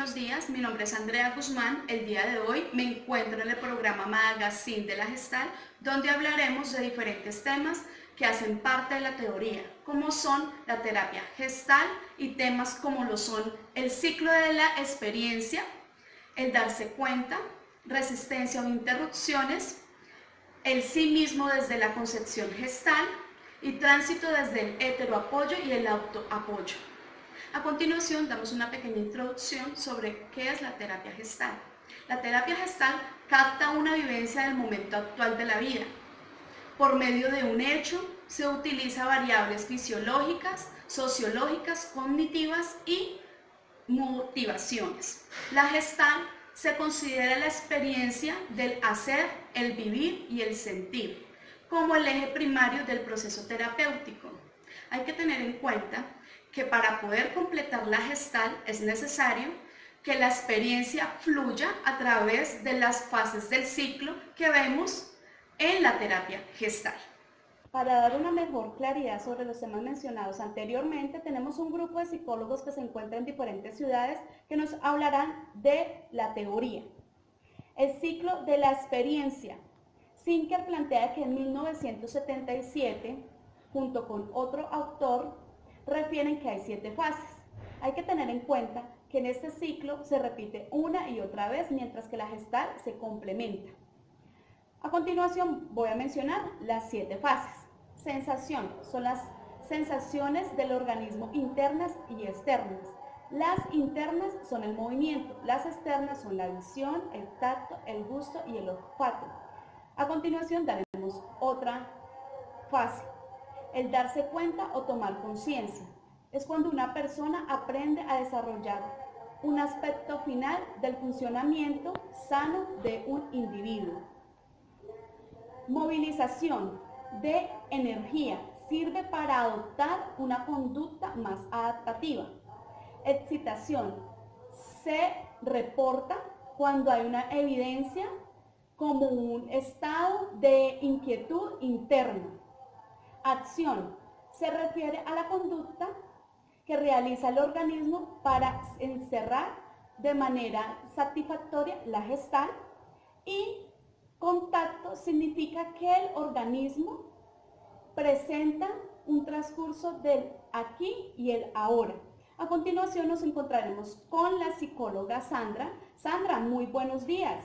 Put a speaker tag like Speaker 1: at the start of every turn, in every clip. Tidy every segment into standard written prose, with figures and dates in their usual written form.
Speaker 1: buenos días, mi nombre es Andrea Guzmán. El día de hoy me encuentro en el programa Magazine de la Gestalt, donde hablaremos de diferentes temas que hacen parte de la teoría, como son la terapia gestal y temas como lo son el ciclo de la experiencia, el darse cuenta, resistencia o interrupciones, el sí mismo desde la concepción gestal y tránsito desde el heteroapoyo y el autoapoyo. A continuación, damos una pequeña introducción sobre qué es la terapia gestal. La terapia gestal capta una vivencia del momento actual de la vida. Por medio de un hecho, se utiliza variables fisiológicas, sociológicas, cognitivas y motivaciones. La gestal se considera la experiencia del hacer, el vivir y el sentir como el eje primario del proceso terapéutico. Hay que tener en cuenta que para poder completar la gestal es necesario que la experiencia fluya a través de las fases del ciclo que vemos en la terapia gestal. Para dar una mejor claridad sobre los temas mencionados anteriormente, tenemos un grupo de psicólogos que se encuentran en diferentes ciudades que nos hablarán de la teoría. El ciclo de la experiencia. Sinker plantea que en 1977, junto con otro autor, refieren que hay 7 fases. Hay que tener en cuenta que en este ciclo se repite una y otra vez, mientras que la gestal se complementa. A continuación voy a mencionar las 7 fases. Sensación, son las sensaciones del organismo internas y externas. Las internas son el movimiento, las externas son la visión, el tacto, el gusto y el olfato. A continuación daremos otra fase, el darse cuenta o tomar conciencia. Es cuando una persona aprende a desarrollar un aspecto final del funcionamiento sano de un individuo. Movilización de energía sirve para adoptar una conducta más adaptativa. Excitación se reporta cuando hay una evidencia como un estado de inquietud interna. Acción se refiere a la conducta que realiza el organismo para encerrar de manera satisfactoria la gestal, y contacto significa que el organismo presenta un transcurso del aquí y el ahora. A continuación nos encontraremos con la psicóloga Sandra. Sandra, muy buenos días.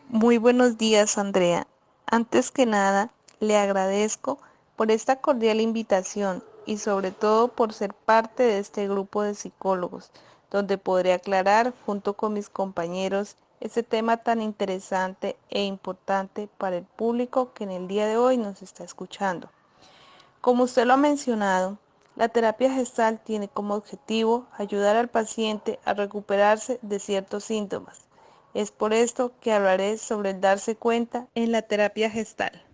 Speaker 2: Muy buenos días, Andrea. Antes que nada, le agradezco por esta cordial invitación y sobre todo por ser parte de este grupo de psicólogos, donde podré aclarar junto con mis compañeros este tema tan interesante e importante para el público que en el día de hoy nos está escuchando. Como usted lo ha mencionado, la terapia gestal tiene como objetivo ayudar al paciente a recuperarse de ciertos síntomas. Es por esto que hablaré sobre el darse cuenta en la terapia gestal.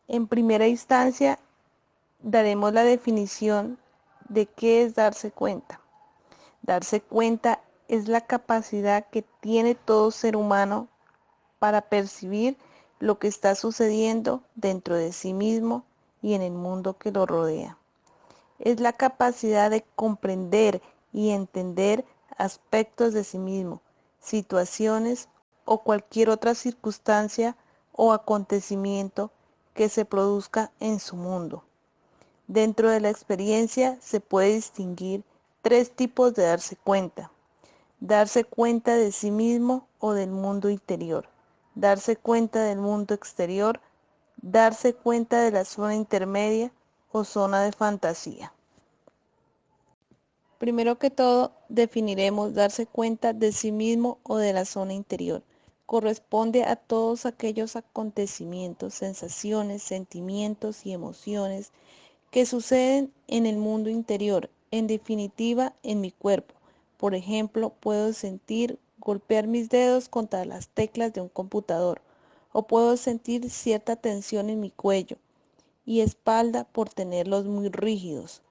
Speaker 2: En primera instancia, daremos la definición de qué es darse cuenta. Darse cuenta es la capacidad que tiene todo ser humano para percibir lo que está sucediendo dentro de sí mismo y en el mundo que lo rodea. Es la capacidad de comprender y entender aspectos de sí mismo, situaciones o cualquier otra circunstancia o acontecimiento que se produzca en su mundo. Dentro de la experiencia se puede distinguir 3 tipos de darse cuenta. Darse cuenta de sí mismo o del mundo interior. Darse cuenta del mundo exterior. Darse cuenta de la zona intermedia o zona de fantasía. Primero que todo, definiremos darse cuenta de sí mismo o de la zona interior. Corresponde a todos aquellos acontecimientos, sensaciones, sentimientos y emociones que suceden en el mundo interior, en definitiva en mi cuerpo. Por ejemplo, puedo sentir golpear mis dedos contra las teclas de un computador, o puedo sentir cierta tensión en mi cuello y espalda por tenerlos muy rígidos.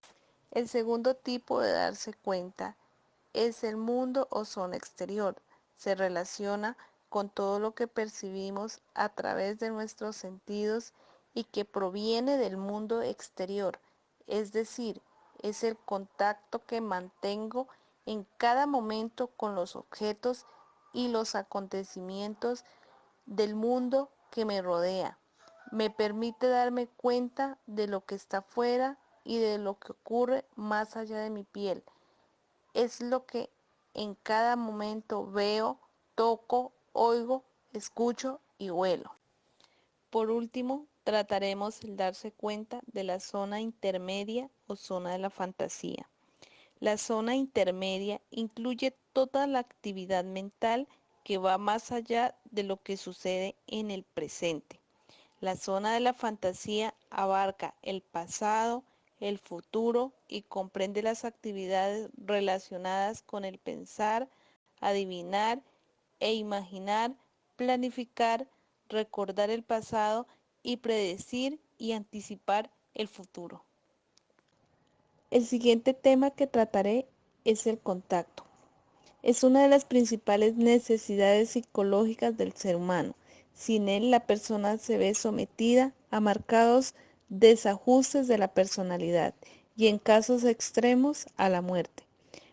Speaker 2: El segundo tipo de darse cuenta es el mundo o zona exterior. Se relaciona con todo lo que percibimos a través de nuestros sentidos y que proviene del mundo exterior, es decir, es el contacto que mantengo en cada momento con los objetos y los acontecimientos del mundo que me rodea. Me permite darme cuenta de lo que está fuera y de lo que ocurre más allá de mi piel. Es lo que en cada momento veo, toco, oigo, escucho y huelo. Por último, trataremos el darse cuenta de la zona intermedia o zona de la fantasía. La zona intermedia incluye toda la actividad mental que va más allá de lo que sucede en el presente. La zona de la fantasía abarca el pasado, el futuro y comprende las actividades relacionadas con el pensar, adivinar e imaginar, planificar, recordar el pasado y predecir y anticipar el futuro. El siguiente tema que trataré es el contacto. Es una de las principales necesidades psicológicas del ser humano. Sin él, la persona se ve sometida a marcados desajustes de la personalidad y en casos extremos a la muerte.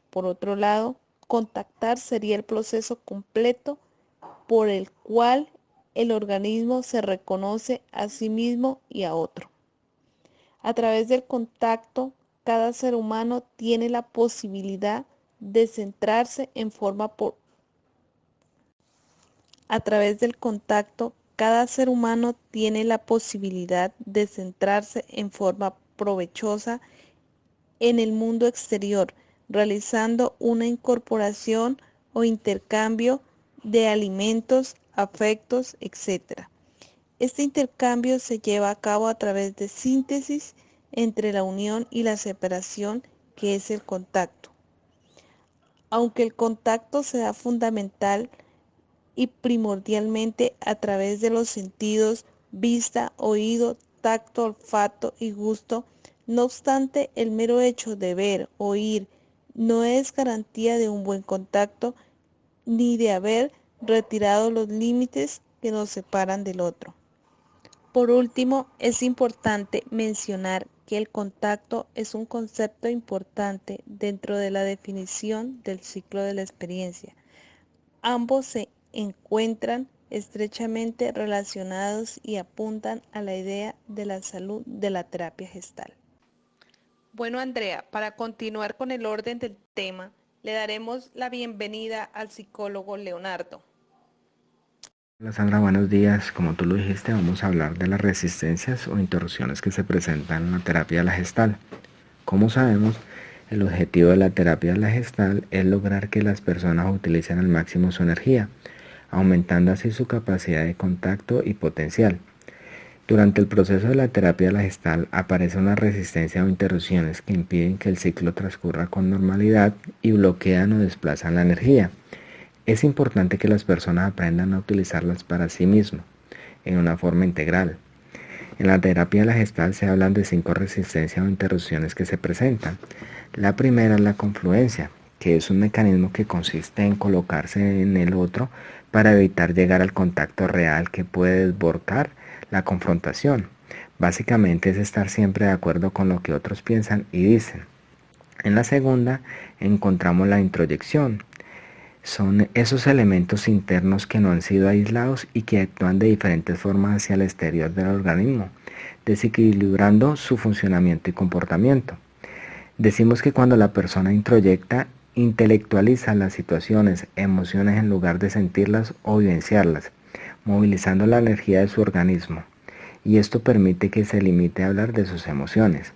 Speaker 2: Por otro lado, contactar sería el proceso completo por el cual el organismo se reconoce a sí mismo y a otro. A través del contacto, cada ser humano tiene la posibilidad de centrarse en forma A través del contacto, cada ser humano tiene la posibilidad de centrarse en forma provechosa en el mundo exterior, realizando una incorporación o intercambio de alimentos, afectos, etc. Este intercambio se lleva a cabo a través de síntesis entre la unión y la separación, que es el contacto. Aunque el contacto se da fundamental y primordialmente a través de los sentidos vista, oído, tacto, olfato y gusto, no obstante, el mero hecho de ver, oír, no es garantía de un buen contacto ni de haber retirado los límites que nos separan del otro. Por último, es importante mencionar que el contacto es un concepto importante dentro de la definición del ciclo de la experiencia. Ambos se encuentran estrechamente relacionados y apuntan a la idea de la salud de la terapia gestal. Bueno, Andrea, para continuar con el orden del tema, le daremos la bienvenida al psicólogo Leonardo.
Speaker 3: Hola Sandra, buenos días. Como tú lo dijiste, vamos a hablar de las resistencias o interrupciones que se presentan en la terapia de la gestal. Como sabemos, el objetivo de la terapia de la gestal es lograr que las personas utilicen al máximo su energía, aumentando así su capacidad de contacto y potencial. Durante el proceso de la terapia de la gestal aparece una resistencia o interrupciones que impiden que el ciclo transcurra con normalidad y bloquean o desplazan la energía. Es importante que las personas aprendan a utilizarlas para sí mismos, en una forma integral. En la terapia de la gestal se hablan de 5 resistencias o interrupciones que se presentan. La primera es la confluencia, que es un mecanismo que consiste en colocarse en el otro para evitar llegar al contacto real que puede desborcar la confrontación. Básicamente es estar siempre de acuerdo con lo que otros piensan y dicen. En la segunda encontramos la introyección. Son esos elementos internos que no han sido aislados y que actúan de diferentes formas hacia el exterior del organismo, desequilibrando su funcionamiento y comportamiento. Decimos que cuando la persona introyecta, intelectualiza las situaciones, emociones en lugar de sentirlas o vivenciarlas, movilizando la energía de su organismo, y esto permite que se limite a hablar de sus emociones.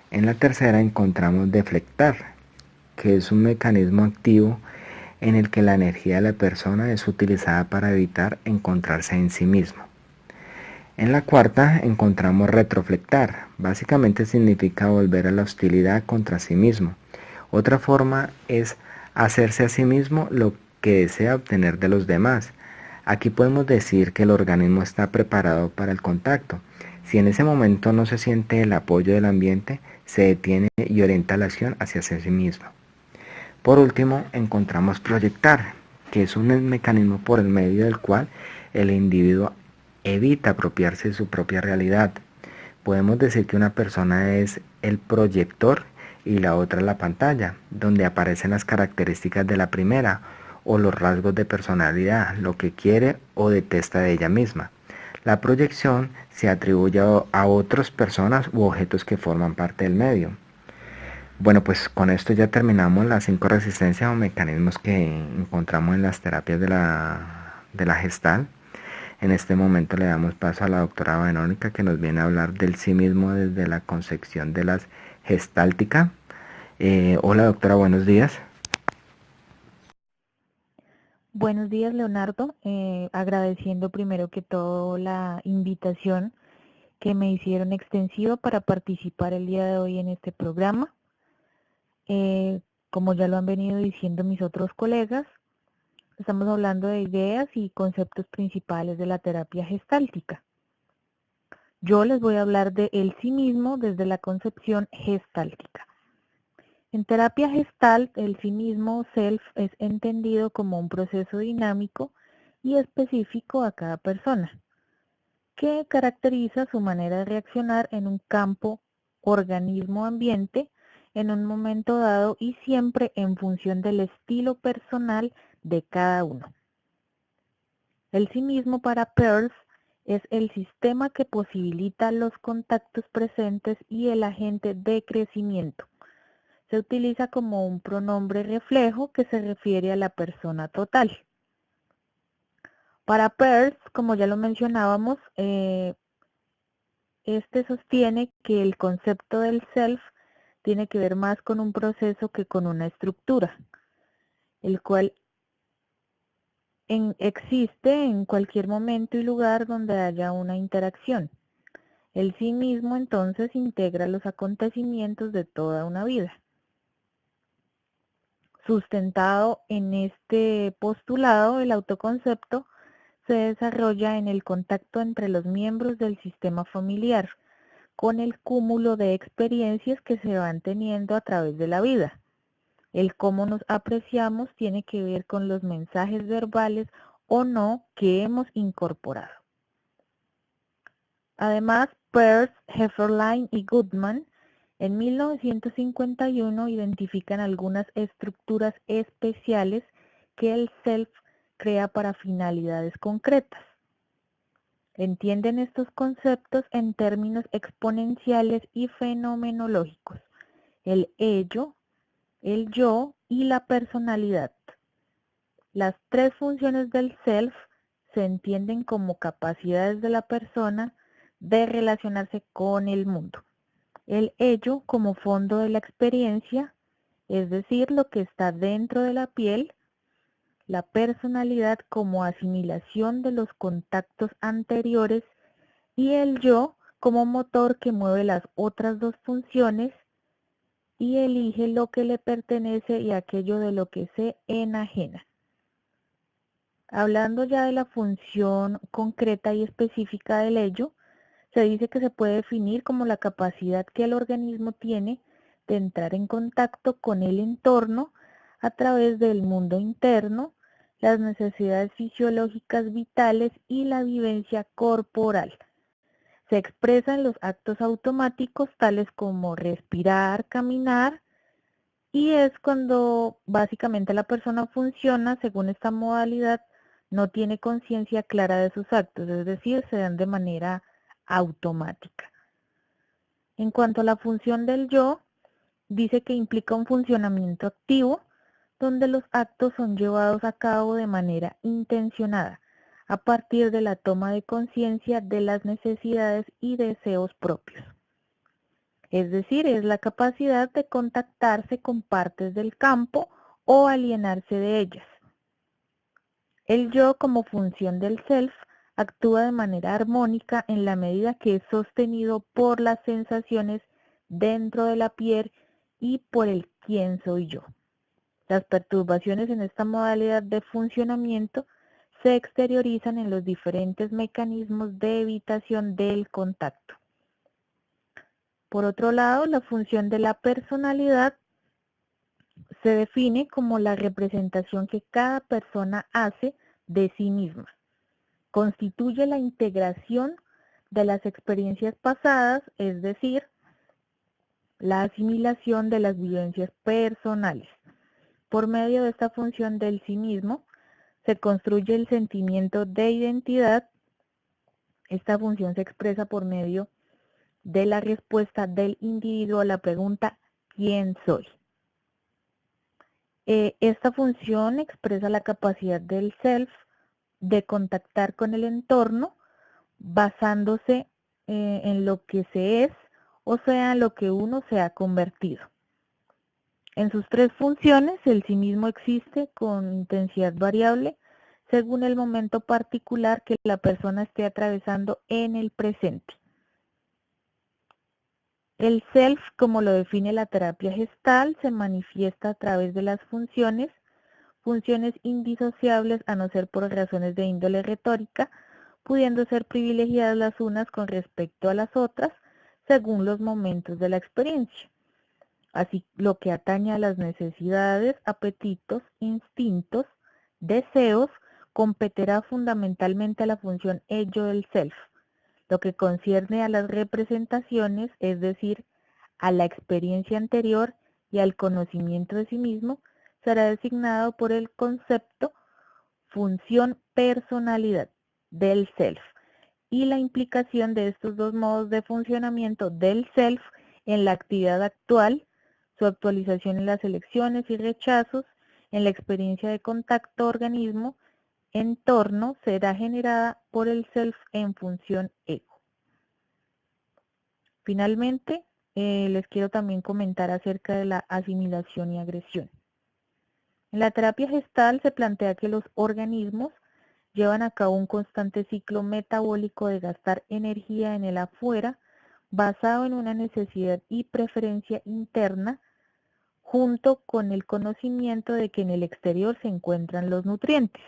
Speaker 3: En la tercera encontramos deflectar, que es un mecanismo activo en el que la energía de la persona es utilizada para evitar encontrarse en sí mismo. En la cuarta encontramos retroflectar, básicamente significa volver a la hostilidad contra sí mismo. Otra forma es hacerse a sí mismo lo que desea obtener de los demás. Aquí podemos decir que el organismo está preparado para el contacto. Si en ese momento no se siente el apoyo del ambiente, se detiene y orienta la acción hacia sí mismo. Por último, encontramos proyectar, que es un mecanismo por el medio del cual el individuo evita apropiarse de su propia realidad. Podemos decir que una persona es el proyector y la otra la pantalla, donde aparecen las características de la primera o los rasgos de personalidad, lo que quiere o detesta de ella misma. La proyección se atribuye a otras personas u objetos que forman parte del medio. Bueno, pues con esto ya terminamos las 5 resistencias o mecanismos que encontramos en las terapias de la Gestalt. En este momento le damos paso a la doctora Verónica, que nos viene a hablar del sí mismo desde la concepción de las gestáltica. Hola doctora, buenos días.
Speaker 4: Buenos días, Leonardo. Agradeciendo primero que todo la invitación que me hicieron extensiva para participar el día de hoy en este programa. Como ya lo han venido diciendo mis otros colegas, estamos hablando de ideas y conceptos principales de la terapia gestáltica. Yo les voy a hablar de el sí mismo desde la concepción gestáltica. En terapia Gestalt, el sí mismo, self, es entendido como un proceso dinámico y específico a cada persona, que caracteriza su manera de reaccionar en un campo organismo-ambiente en un momento dado y siempre en función del estilo personal de cada uno. El sí mismo para Peirce es el sistema que posibilita los contactos presentes y el agente de crecimiento. Se utiliza como un pronombre reflejo que se refiere a la persona total. Para Peirce, como ya lo mencionábamos, este sostiene que el concepto del self tiene que ver más con un proceso que con una estructura, el cual existe en cualquier momento y lugar donde haya una interacción. El sí mismo entonces integra los acontecimientos de toda una vida. Sustentado en este postulado, el autoconcepto se desarrolla en el contacto entre los miembros del sistema familiar, con el cúmulo de experiencias que se van teniendo a través de la vida. El cómo nos apreciamos tiene que ver con los mensajes verbales o no que hemos incorporado. Además, Peirce, Hefferlein y Goodman en 1951 identifican algunas estructuras especiales que el self crea para finalidades concretas. Entienden estos conceptos en términos exponenciales y fenomenológicos: el ello, el yo y la personalidad. Las tres funciones del self se entienden como capacidades de la persona de relacionarse con el mundo. El ello como fondo de la experiencia, es decir, lo que está dentro de la piel. La personalidad como asimilación de los contactos anteriores y el yo como motor que mueve las otras dos funciones y elige lo que le pertenece y aquello de lo que se enajena. Hablando ya de la función concreta y específica del ello, se dice que se puede definir como la capacidad que el organismo tiene de entrar en contacto con el entorno a través del mundo interno, las necesidades fisiológicas vitales y la vivencia corporal. Se expresa en los actos automáticos tales como respirar, caminar, y es cuando básicamente la persona funciona según esta modalidad, no tiene conciencia clara de sus actos, es decir, se dan de manera automática. En cuanto a la función del yo, dice que implica un funcionamiento activo, donde los actos son llevados a cabo de manera intencionada, a partir de la toma de conciencia de las necesidades y deseos propios. Es decir, es la capacidad de contactarse con partes del campo o alienarse de ellas. El yo, como función del self, actúa de manera armónica en la medida que es sostenido por las sensaciones dentro de la piel y por el quién soy yo. Las perturbaciones en esta modalidad de funcionamiento se exteriorizan en los diferentes mecanismos de evitación del contacto. Por otro lado, la función de la personalidad se define como la representación que cada persona hace de sí misma. Constituye la integración de las experiencias pasadas, es decir, la asimilación de las vivencias personales. Por medio de esta función del sí mismo, se construye el sentimiento de identidad. Esta función se expresa por medio de la respuesta del individuo a la pregunta ¿quién soy? Esta función expresa la capacidad del self de contactar con el entorno basándose en lo que se es, o sea, en lo que uno se ha convertido. En sus tres funciones, el sí mismo existe con intensidad variable según el momento particular que la persona esté atravesando en el presente. El self, como lo define la terapia Gestalt, se manifiesta a través de las funciones indisociables a no ser por razones de índole retórica, pudiendo ser privilegiadas las unas con respecto a las otras, según los momentos de la experiencia. Así, lo que atañe a las necesidades, apetitos, instintos, deseos, competirá fundamentalmente a la función ello del self. Lo que concierne a las representaciones, es decir, a la experiencia anterior y al conocimiento de sí mismo, será designado por el concepto función personalidad del self y la implicación de estos dos modos de funcionamiento del self en la actividad actual, su actualización en las elecciones y rechazos, en la experiencia de contacto organismo, entorno, será generada por el self en función ego. Finalmente, les quiero también comentar acerca de la asimilación y agresión. En la terapia Gestalt se plantea que los organismos llevan a cabo un constante ciclo metabólico de gastar energía en el afuera, basado en una necesidad y preferencia interna, junto con el conocimiento de que en el exterior se encuentran los nutrientes.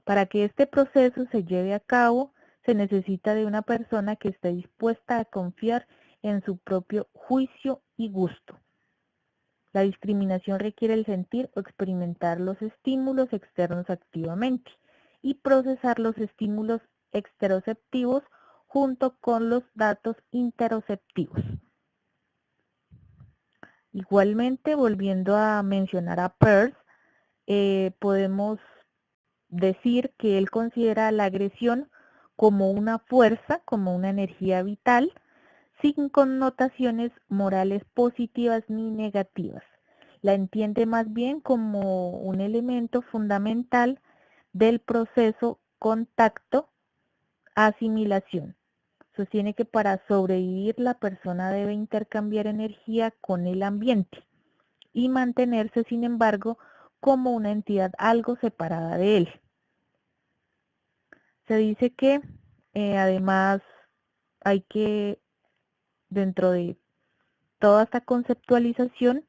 Speaker 4: Para que este proceso se lleve a cabo, se necesita de una persona que esté dispuesta a confiar en su propio juicio y gusto. La discriminación requiere el sentir o experimentar los estímulos externos activamente y procesar los estímulos exteroceptivos junto con los datos interoceptivos. Igualmente, volviendo a mencionar a Peirce, podemos decir que él considera la agresión como una fuerza, como una energía vital, sin connotaciones morales positivas ni negativas. La entiende más bien como un elemento fundamental del proceso contacto-asimilación. Sostiene que para sobrevivir la persona debe intercambiar energía con el ambiente y mantenerse, sin embargo, como una entidad algo separada de él. Se dice que además hay que, dentro de toda esta conceptualización,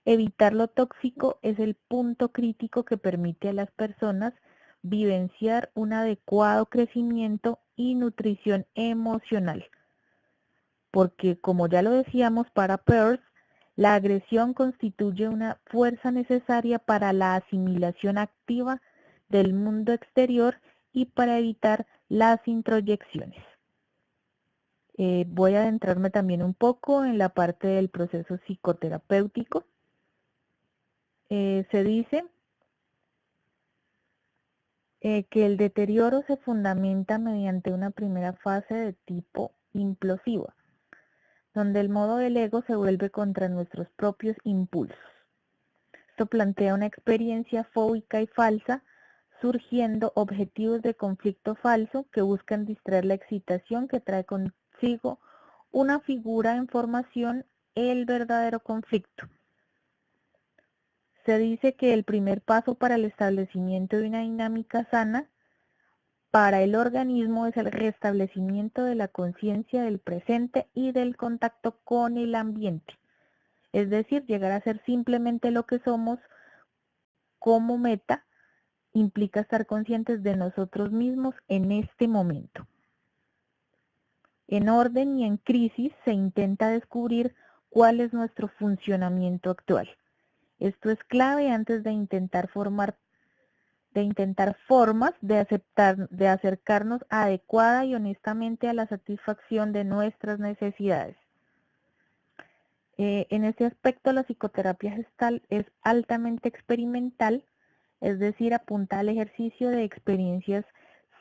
Speaker 4: evitar lo tóxico es el punto crítico que permite a las personas vivenciar un adecuado crecimiento y nutrición emocional. Porque, como ya lo decíamos para Peirce, la agresión constituye una fuerza necesaria para la asimilación activa del mundo exterior y para evitar las introyecciones. Voy a adentrarme también un poco en la parte del proceso psicoterapéutico. Se dice que el deterioro se fundamenta mediante una primera fase de tipo implosiva, donde el modo del ego se vuelve contra nuestros propios impulsos. Esto plantea una experiencia fóbica y falsa, surgiendo objetivos de conflicto falso que buscan distraer la excitación que trae consigo una figura en formación, el verdadero conflicto. Se dice que el primer paso para el establecimiento de una dinámica sana para el organismo es el restablecimiento de la conciencia del presente y del contacto con el ambiente. Es decir, llegar a ser simplemente lo que somos como meta implica estar conscientes de nosotros mismos en este momento. En orden y en crisis se intenta descubrir cuál es nuestro funcionamiento actual. Esto es clave antes de intentar formas de acercarnos adecuada y honestamente a la satisfacción de nuestras necesidades. En este aspecto, la psicoterapia gestal es altamente experimental, es decir, apunta al ejercicio de experiencias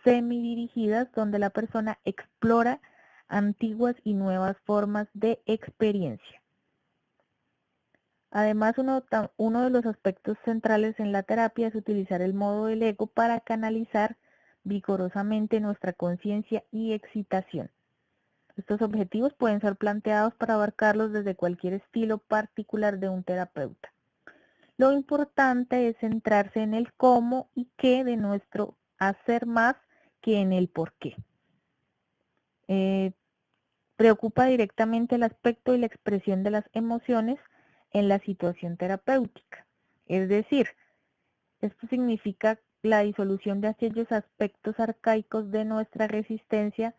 Speaker 4: semidirigidas donde la persona explora antiguas y nuevas formas de experiencia. Además, uno de los aspectos centrales en la terapia es utilizar el modo del ego para canalizar vigorosamente nuestra conciencia y excitación. Estos objetivos pueden ser planteados para abarcarlos desde cualquier estilo particular de un terapeuta. Lo importante es centrarse en el cómo y qué de nuestro hacer más que en el por qué. Preocupa directamente el aspecto y la expresión de las emociones en la situación terapéutica. Es decir, esto significa la disolución de aquellos aspectos arcaicos de nuestra resistencia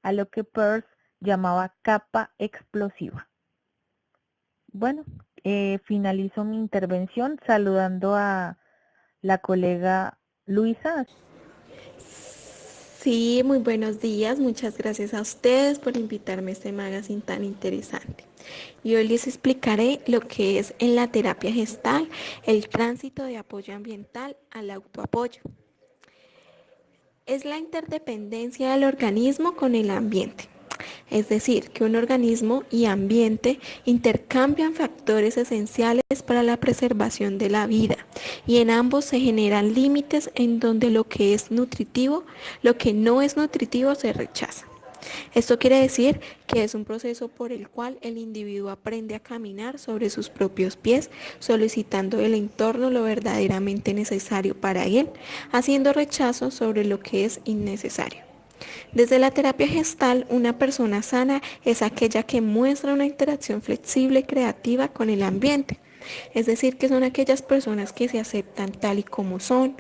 Speaker 4: a lo que Peirce llamaba capa explosiva. Bueno, finalizo mi intervención saludando a la colega Luisa.
Speaker 2: Sí, muy buenos días. Muchas gracias a ustedes por invitarme a este magazine tan interesante. Y hoy les explicaré lo que es en la terapia gestal el tránsito de apoyo ambiental al autoapoyo. Es la interdependencia del organismo con el ambiente. Es decir, que un organismo y ambiente intercambian factores esenciales para la preservación de la vida y en ambos se generan límites en donde lo que es nutritivo, lo que no es nutritivo se rechaza. Esto quiere decir que es un proceso por el cual el individuo aprende a caminar sobre sus propios pies, solicitando del entorno lo verdaderamente necesario para él, haciendo rechazo sobre lo que es innecesario. Desde la terapia gestal, una persona sana es aquella que muestra una interacción flexible y creativa con el ambiente. Es decir, que son aquellas personas que se aceptan tal y como son,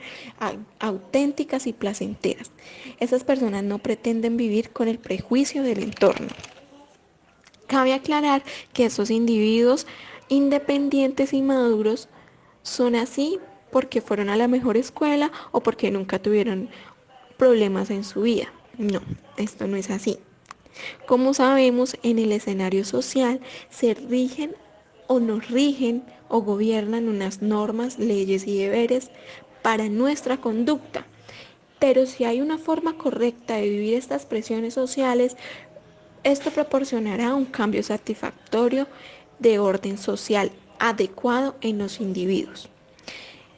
Speaker 2: auténticas y placenteras. Esas personas no pretenden vivir con el prejuicio del entorno. Cabe aclarar que estos individuos independientes y maduros son así porque fueron a la mejor escuela o porque nunca tuvieron problemas en su vida. No, esto no es así. Como sabemos, en el escenario social se rigen o nos rigen o gobiernan unas normas, leyes y deberes para nuestra conducta. Pero si hay una forma correcta de vivir estas presiones sociales, esto proporcionará un cambio satisfactorio de orden social adecuado en los individuos.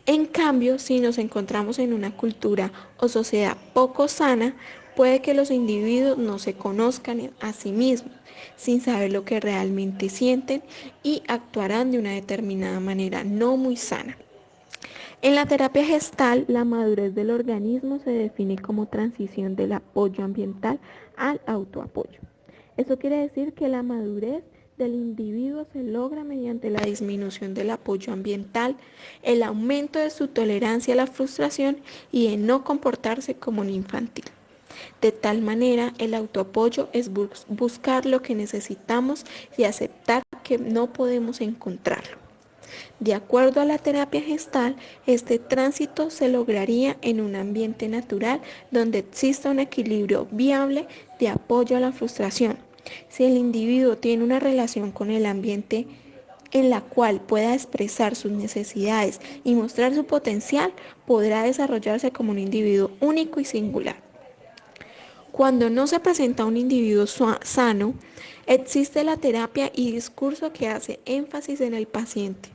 Speaker 2: En cambio, si nos encontramos en una cultura o sociedad poco sana, puede que los individuos no se conozcan a sí mismos, sin saber lo que realmente sienten y actuarán de una determinada manera no muy sana. En la terapia gestal, la madurez del organismo se define como transición del apoyo ambiental al autoapoyo. Eso quiere decir que la madurez del individuo se logra mediante la disminución del apoyo ambiental, el aumento de su tolerancia a la frustración y de no comportarse como un infantil. De tal manera, el autoapoyo es buscar lo que necesitamos y aceptar que no podemos encontrarlo. De acuerdo a la terapia gestal, este tránsito se lograría en un ambiente natural donde exista un equilibrio viable de apoyo a la frustración. Si el individuo tiene una relación con el ambiente en la cual pueda expresar sus necesidades y mostrar su potencial, podrá desarrollarse como un individuo único y singular. Cuando no se presenta un individuo sano, existe la terapia y discurso que hace énfasis en el paciente.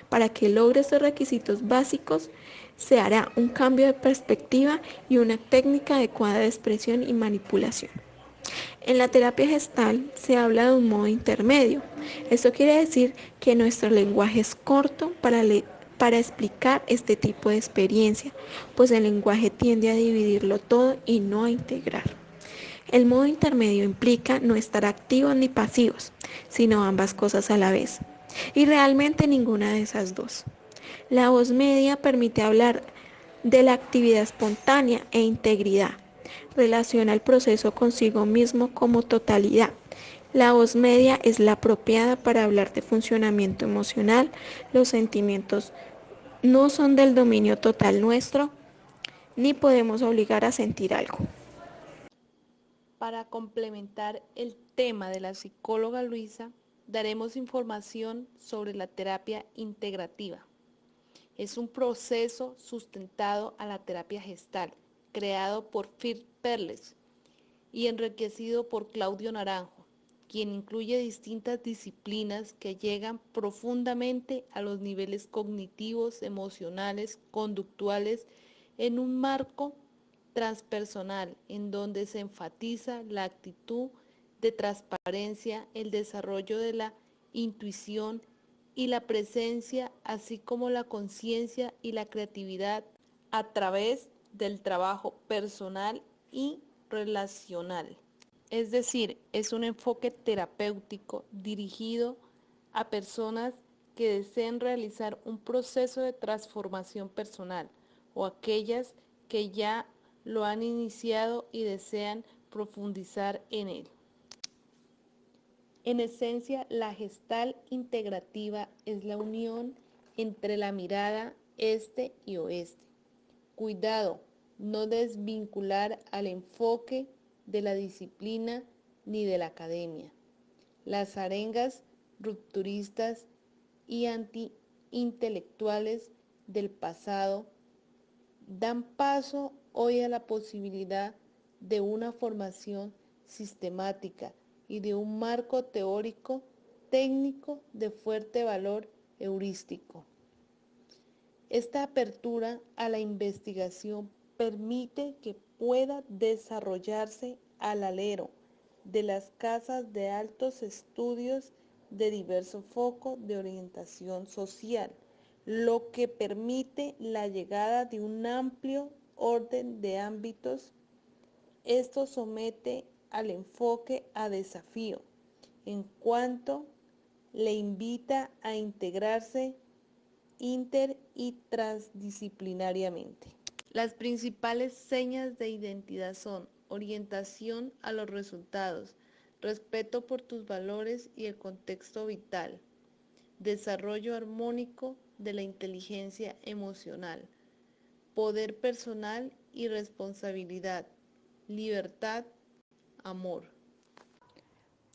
Speaker 2: Para que logre estos requisitos básicos, se hará un cambio de perspectiva y una técnica adecuada de expresión y manipulación. En la terapia gestal se habla de un modo intermedio. Esto quiere decir que nuestro lenguaje es corto para explicar este tipo de experiencia, pues el lenguaje tiende a dividirlo todo y no a integrar. El modo intermedio implica no estar activos ni pasivos, sino ambas cosas a la vez, y realmente ninguna de esas dos. La voz media permite hablar de la actividad espontánea e integridad. Relaciona el proceso consigo mismo como totalidad. La voz media es la apropiada para hablar de funcionamiento emocional. Los sentimientos no son del dominio total nuestro, ni podemos obligar a sentir algo.
Speaker 5: Para complementar el tema de la psicóloga Luisa,
Speaker 2: daremos información sobre la terapia integrativa. Es un proceso sustentado a la terapia gestal, creado por Fritz Perls y enriquecido por Claudio Naranjo, quien incluye distintas disciplinas que llegan profundamente a los niveles cognitivos, emocionales, conductuales, en un marco transpersonal en donde se enfatiza la actitud de transparencia, el desarrollo de la intuición y la presencia, así como la conciencia y la creatividad a través del trabajo personal y relacional. Es decir, es un enfoque terapéutico dirigido a personas que deseen realizar un proceso de transformación personal o aquellas que ya lo han iniciado y desean profundizar en él. En esencia, la gestal integrativa es la unión entre la mirada este y oeste. Cuidado, no desvincular al enfoque de la disciplina ni de la academia. Las arengas rupturistas y antiintelectuales del pasado dan paso hoy a la posibilidad de una formación sistemática y de un marco teórico técnico de fuerte valor heurístico. Esta apertura a la investigación permite que pueda desarrollarse al alero de las casas de altos estudios de diverso foco de orientación social, lo que permite la llegada de un amplio orden de ámbitos. Esto somete al enfoque a desafío, en cuanto le invita a integrarse inter y transdisciplinariamente. Las principales señas de identidad son orientación a los resultados, respeto por tus valores y el contexto vital, desarrollo armónico de la inteligencia emocional, poder personal y responsabilidad, libertad, amor.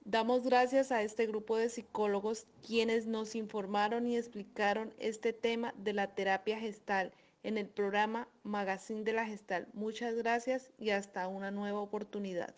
Speaker 2: Damos gracias a este grupo de psicólogos quienes nos informaron y explicaron este tema de la terapia gestal en el programa Magazine de la Gestal. Muchas gracias y hasta una nueva oportunidad.